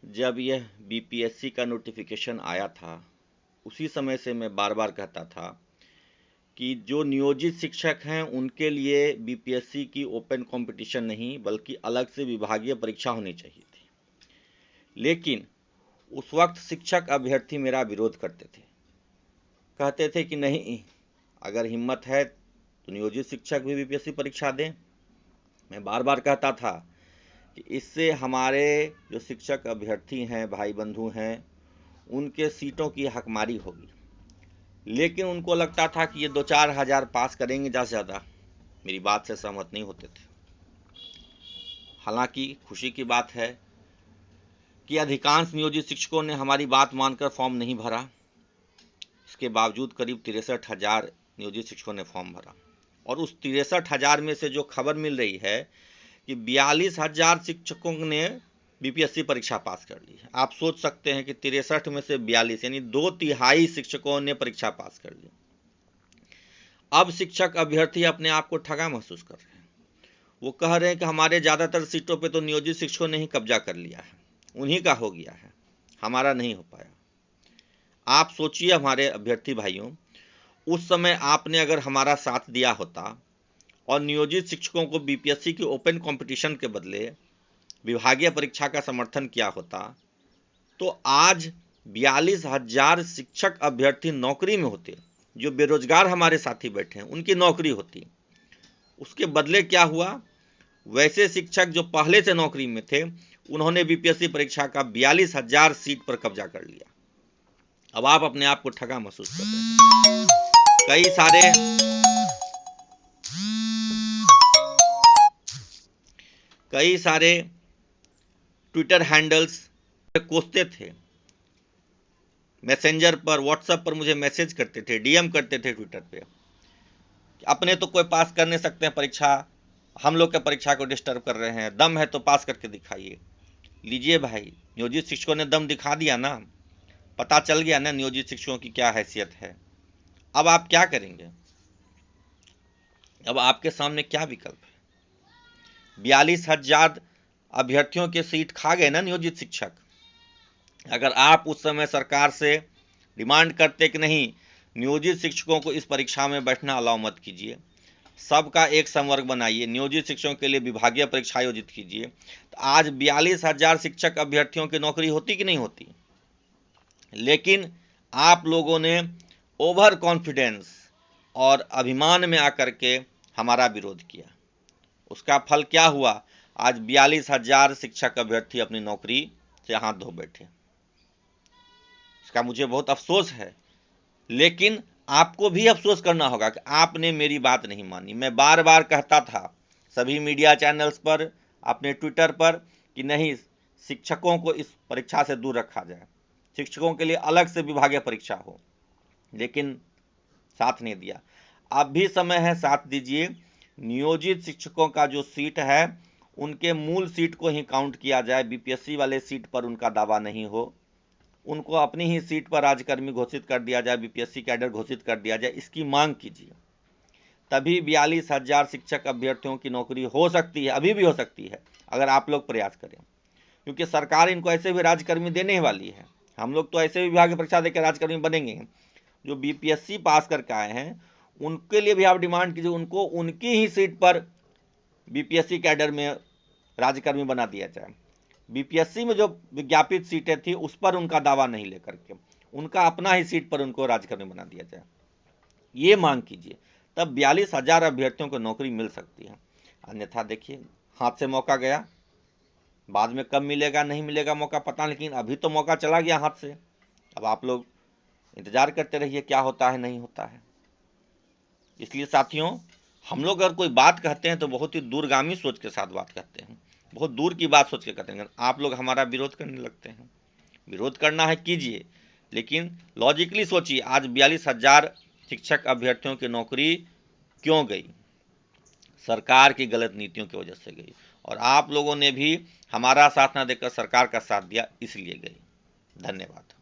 जब यह बीपीएससी का नोटिफिकेशन आया था, उसी समय से मैं बार बार कहता था कि जो नियोजित शिक्षक हैं उनके लिए बीपीएससी की ओपन कंपटीशन नहीं बल्कि अलग से विभागीय परीक्षा होनी चाहिए थी। लेकिन उस वक्त शिक्षक अभ्यर्थी मेरा विरोध करते थे, कहते थे कि नहीं, अगर हिम्मत है तो नियोजित शिक्षक भी बीपीएससी परीक्षा दें। मैं बार बार कहता था कि इससे हमारे जो शिक्षक अभ्यर्थी हैं, भाई बंधु हैं, उनके सीटों की हकमारी होगी। लेकिन उनको लगता था कि ये 2-4 हज़ार पास करेंगे ज़्यादा से ज़्यादा। मेरी बात से सहमत नहीं होते थे। हालांकि खुशी की बात है कि अधिकांश नियोजित शिक्षकों ने हमारी बात मानकर फॉर्म नहीं भरा। इसके बावजूद करीब 63,000 नियोजित शिक्षकों ने फॉर्म भरा, और उस 63,000 में से जो खबर मिल रही है कि 42,000 शिक्षकों ने बीपीएससी परीक्षा पास कर ली है। आप सोच सकते हैं कि 63 में से 42 यानी 2/3 शिक्षकों ने परीक्षा पास कर ली। अब शिक्षक अभ्यर्थी अपने आप को ठगा महसूस कर रहे हैं। वो कह रहे हैं कि हमारे ज़्यादातर सीटों पे तो नियोजित शिक्षकों ने ही कब्जा कर लिया है, उन्हीं का हो गया है, हमारा नहीं हो पाया। आप सोचिए हमारे अभ्यर्थी भाइयों, उस समय आपने अगर हमारा साथ दिया होता और नियोजित शिक्षकों को बीपीएससी की ओपन कंपटीशन के बदले विभागीय परीक्षा का समर्थन किया होता, तो आज 42,000 शिक्षक अभ्यर्थी नौकरी में होते। जो बेरोजगार हमारे साथी बैठे हैं उनकी नौकरी होती। उसके बदले क्या हुआ, वैसे शिक्षक जो पहले से नौकरी में थे उन्होंने बीपीएससी परीक्षा का 42,000 सीट पर कब्जा कर लिया। अब आप अपने आप को ठगा महसूस कर रहे हैं। कई सारे ट्विटर हैंडल्स कोसते थे, मैसेंजर पर, व्हाट्सएप पर मुझे मैसेज करते थे, डीएम करते थे ट्विटर पे, अपने तो कोई पास कर नहीं सकते हैं परीक्षा, हम लोग के परीक्षा को डिस्टर्ब कर रहे हैं, दम है तो पास करके दिखाइए। लीजिए भाई, नियोजित शिक्षकों ने दम दिखा दिया ना, पता चल गया ना नियोजित शिक्षकों की क्या हैसियत है। अब आप क्या करेंगे? अब आपके सामने क्या विकल्प है? 42,000 अभ्यर्थियों के सीट खा गए ना नियोजित शिक्षक। अगर आप उस समय सरकार से डिमांड करते कि नहीं, नियोजित शिक्षकों को इस परीक्षा में बैठना अलाउ मत कीजिए, सबका एक संवर्ग बनाइए, नियोजित शिक्षकों के लिए विभागीय परीक्षा आयोजित कीजिए, तो आज 42,000 शिक्षक अभ्यर्थियों की नौकरी होती कि नहीं होती। लेकिन आप लोगों ने ओवर कॉन्फिडेंस और अभिमान में आकर के हमारा विरोध किया। उसका फल क्या हुआ? आज 42,000 शिक्षक अभ्यर्थी अपनी नौकरी से हाथ धो बैठे। इसका मुझे बहुत अफसोस है, लेकिन आपको भी अफसोस करना होगा कि आपने मेरी बात नहीं मानी। मैं बार बार कहता था सभी मीडिया चैनल्स पर, अपने ट्विटर पर, कि नहीं, शिक्षकों को इस परीक्षा से दूर रखा जाए, शिक्षकों के लिए अलग से विभागीय परीक्षा हो, लेकिन साथ नहीं दिया। अब भी समय है, साथ दीजिए। नियोजित शिक्षकों का जो सीट है उनके मूल सीट को ही काउंट किया जाए, बीपीएससी वाले सीट पर उनका दावा नहीं हो, उनको अपनी ही सीट पर राज्यकर्मी घोषित कर दिया जाए, बीपीएससी कैडर घोषित कर दिया जाए, इसकी मांग कीजिए। तभी 42,000 शिक्षक अभ्यर्थियों की नौकरी हो सकती है, अभी भी हो सकती है, अगर आप लोग प्रयास करें, क्योंकि सरकार इनको ऐसे भी राज्यकर्मी देने ही वाली है। हम लोग तो ऐसे विभाग की परीक्षा देकर राज्यकर्मी बनेंगे। जो बीपीएससी पास करके आए हैं उनके लिए भी आप डिमांड कीजिए, उनको उनकी ही सीट पर बीपीएससी कैडर में राज्यकर्मी बना दिया जाए। बीपीएससी में जो विज्ञापित सीटें थी उस पर उनका दावा नहीं लेकर के उनका अपना ही सीट पर उनको राज्यकर्मी बना दिया जाए। ये मांग कीजिए, तब 42,000 अभ्यर्थियों को नौकरी मिल सकती है। अन्यथा देखिए, हाथ से मौका गया, बाद में कब मिलेगा नहीं मिलेगा मौका पता नहीं, लेकिन अभी तो मौका चला गया हाथ से। अब आप लोग इंतजार करते रहिए क्या होता है नहीं होता है। इसलिए साथियों, हम लोग अगर कोई बात कहते हैं तो बहुत ही दूरगामी सोच के साथ बात करते हैं, बहुत दूर की बात सोच के करते हैं। आप लोग हमारा विरोध करने लगते हैं। विरोध करना है कीजिए, लेकिन लॉजिकली सोचिए, आज 42,000 शिक्षक अभ्यर्थियों की नौकरी क्यों गई? सरकार की गलत नीतियों की वजह से गई, और आप लोगों ने भी हमारा साथ ना देकर सरकार का साथ दिया, इसलिए गई। धन्यवाद।